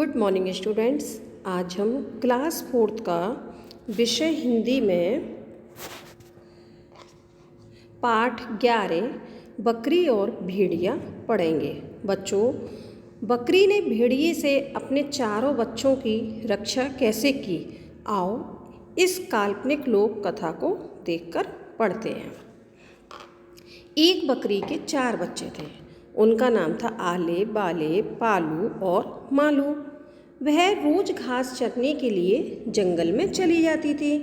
Good morning students. आज हम class 4 का विषय हिंदी में पाठ 11 बकरी और भेड़िया पढ़ेंगे। बच्चों, बकरी ने भेड़िए से अपने चारों बच्चों की रक्षा कैसे की, आओ इस काल्पनिक लोक कथा को देखकर पढ़ते हैं। एक बकरी के 4 बच्चे थे। उनका नाम था आले, बाले, पालू और मालू। वह रोज घास चरने के लिए जंगल में चली जाती थी।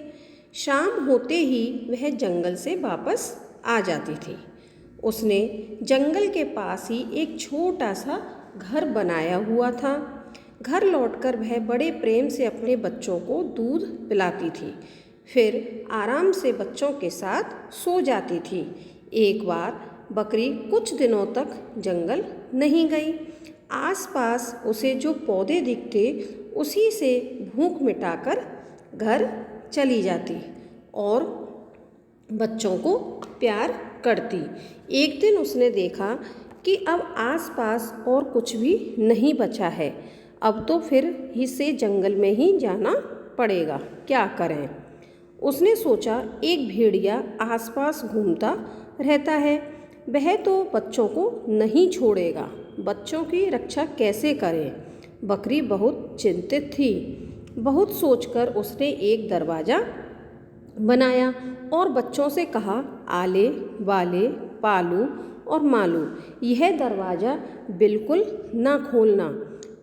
शाम होते ही वह जंगल से वापस आ जाती थी। उसने जंगल के पास ही एक छोटा सा घर बनाया हुआ था। घर लौटकर वह बड़े प्रेम से अपने बच्चों को दूध पिलाती थी, फिर आराम से बच्चों के साथ सो जाती थी। एक बार बकरी कुछ दिनों तक जंगल नहीं गई। आसपास उसे जो पौधे दिखते उसी से भूख मिटाकर घर चली जाती और बच्चों को प्यार करती। एक दिन उसने देखा कि अब आसपास और कुछ भी नहीं बचा है। अब तो फिर इसे जंगल में ही जाना पड़ेगा, क्या करें। उसने सोचा, एक भेड़िया आसपास घूमता रहता है, वह तो बच्चों को नहीं छोड़ेगा, बच्चों की रक्षा कैसे करें। बकरी बहुत चिंतित थी। बहुत सोचकर उसने एक दरवाज़ा बनाया और बच्चों से कहा, आले, बाले, पालू और मालू, यह दरवाज़ा बिल्कुल ना खोलना।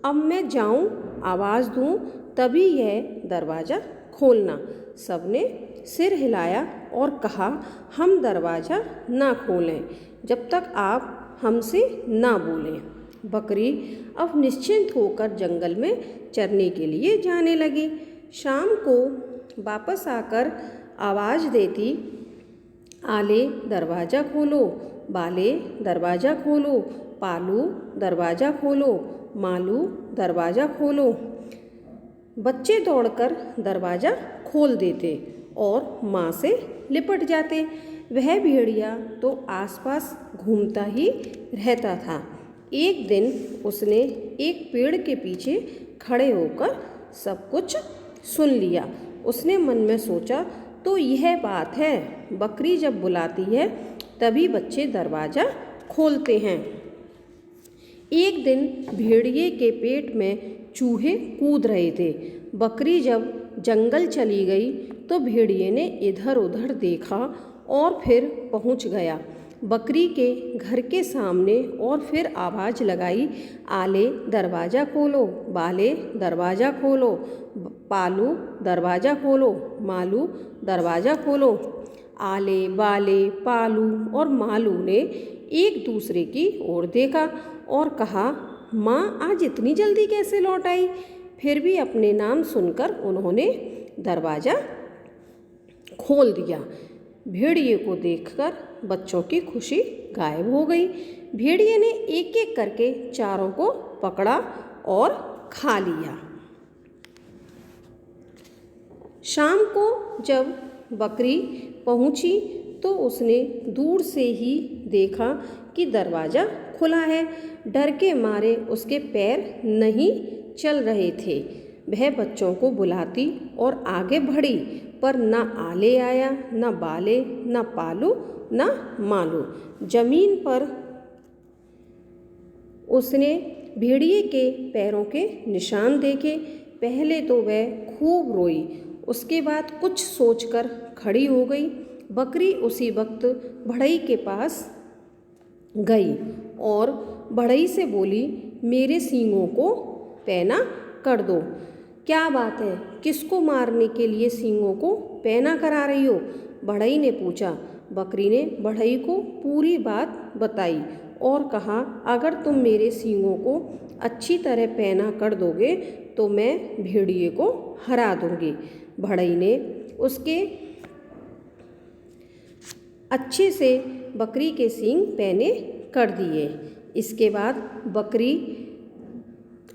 अब मैं जाऊं, आवाज़ दूं, तभी यह दरवाज़ा खोलना। सबने सिर हिलाया और कहा, हम दरवाज़ा ना खोलें जब तक आप हमसे ना बोलें। बकरी अब निश्चिंत होकर जंगल में चरने के लिए जाने लगी। शाम को वापस आकर आवाज़ देती, आले दरवाज़ा खोलो, बाले दरवाज़ा खोलो, पालू दरवाज़ा खोलो, मालू दरवाज़ा खोलो। बच्चे दौड़कर दरवाज़ा खोल देते और माँ से लिपट जाते। वह भेड़िया तो आसपास घूमता ही रहता था। एक दिन उसने एक पेड़ के पीछे खड़े होकर सब कुछ सुन लिया। उसने मन में सोचा, तो यह बात है, बकरी जब बुलाती है तभी बच्चे दरवाज़ा खोलते हैं। एक दिन भेड़िए के पेट में चूहे कूद रहे थे। बकरी जब जंगल चली गई तो भेड़िए ने इधर उधर देखा और फिर पहुंच गया बकरी के घर के सामने और फिर आवाज़ लगाई, आले दरवाज़ा खोलो, बाले दरवाज़ा खोलो, पालू दरवाज़ा खोलो, मालू दरवाज़ा खोलो। आले, बाले, पालू और मालू ने एक दूसरे की ओर देखा और कहा, माँ आज इतनी जल्दी कैसे लौट आई। फिर भी अपने नाम सुनकर उन्होंने दरवाज़ा खोल दिया। भेड़िए को देखकर बच्चों की खुशी गायब हो गई। भेड़िए ने एक एक करके चारों को पकड़ा और खा लिया। शाम को जब बकरी पहुंची तो उसने दूर से ही देखा कि दरवाज़ा खुला है। डर के मारे उसके पैर नहीं चल रहे थे। वह बच्चों को बुलाती और आगे बढ़ी, पर ना आले आया, ना बाले, ना पालू, ना मालू। जमीन पर उसने भेड़िए के पैरों के निशान देखे। पहले तो वह खूब रोई, उसके बाद कुछ सोचकर खड़ी हो गई। बकरी उसी वक्त बढ़ई के पास गई और बढ़ई से बोली, मेरे सींगों को पैना कर दो। क्या बात है, किसको मारने के लिए सींगों को पैना करा रही हो? बढ़ई ने पूछा। बकरी ने बढ़ई को पूरी बात बताई और कहा, अगर तुम मेरे सींगों को अच्छी तरह पैना कर दोगे तो मैं भेड़िए को हरा दूंगी। बढ़ई ने उसके अच्छे से बकरी के सींग पैने कर दिए। इसके बाद बकरी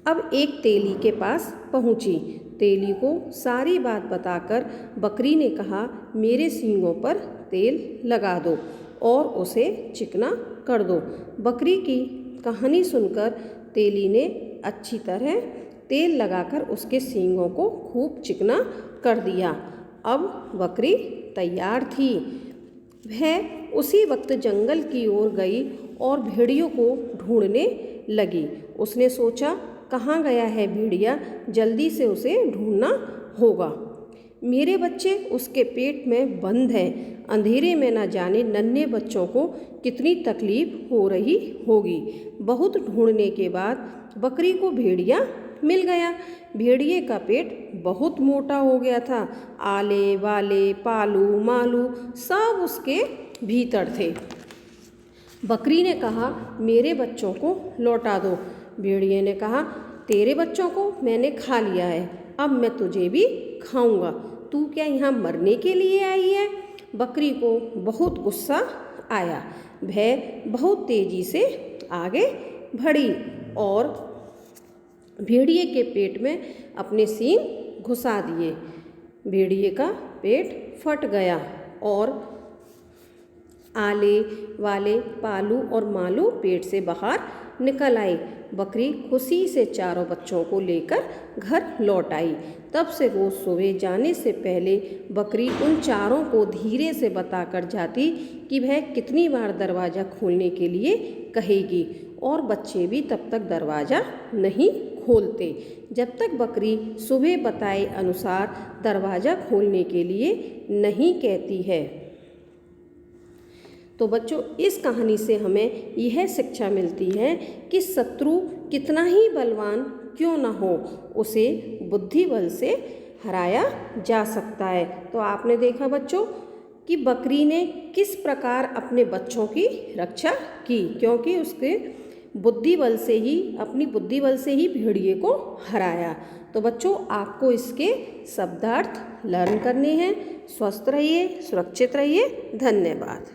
अब एक तेली के पास पहुंची। तेली को सारी बात बताकर बकरी ने कहा, मेरे सींगों पर तेल लगा दो और उसे चिकना कर दो। बकरी की कहानी सुनकर तेली ने अच्छी तरह तेल लगाकर उसके सींगों को खूब चिकना कर दिया। अब बकरी तैयार थी। वह उसी वक्त जंगल की ओर गई और भेड़ियों को ढूंढने लगी। उसने सोचा, कहाँ गया है भेड़िया, जल्दी से उसे ढूंढना होगा। मेरे बच्चे उसके पेट में बंद हैं, अंधेरे में न जाने नन्हे बच्चों को कितनी तकलीफ हो रही होगी। बहुत ढूंढने के बाद बकरी को भेड़िया मिल गया। भेड़िए का पेट बहुत मोटा हो गया था। आले वाले पालू मालू सब उसके भीतर थे। बकरी ने कहा, मेरे बच्चों को लौटा दो। भेड़िए ने कहा, तेरे बच्चों को मैंने खा लिया है, अब मैं तुझे भी खाऊंगा। तू क्या यहाँ मरने के लिए आई है? बकरी को बहुत गुस्सा आया। वह बहुत तेजी से आगे बढ़ी और भेड़िए के पेट में अपने सींग घुसा दिए। भेड़िए का पेट फट गया और आले वाले पालू और मालू पेट से बाहर निकल आए। बकरी खुशी से चारों बच्चों को लेकर घर लौट आई। तब से रोज सुबह जाने से पहले बकरी उन चारों को धीरे से बताकर जाती कि वह कितनी बार दरवाज़ा खोलने के लिए कहेगी, और बच्चे भी तब तक दरवाज़ा नहीं खोलते जब तक बकरी सुबह बताए अनुसार दरवाज़ा खोलने के लिए नहीं कहती है। तो बच्चों, इस कहानी से हमें यह शिक्षा मिलती है कि शत्रु कितना ही बलवान क्यों न हो, उसे बुद्धि बल से हराया जा सकता है। तो आपने देखा बच्चों कि बकरी ने किस प्रकार अपने बच्चों की रक्षा की, क्योंकि उसके बुद्धि बल से ही, अपनी बुद्धि बल से ही भेड़िए को हराया। तो बच्चों, आपको इसके शब्दार्थ लर्न करने हैं। स्वस्थ रहिए, सुरक्षित रहिए। धन्यवाद।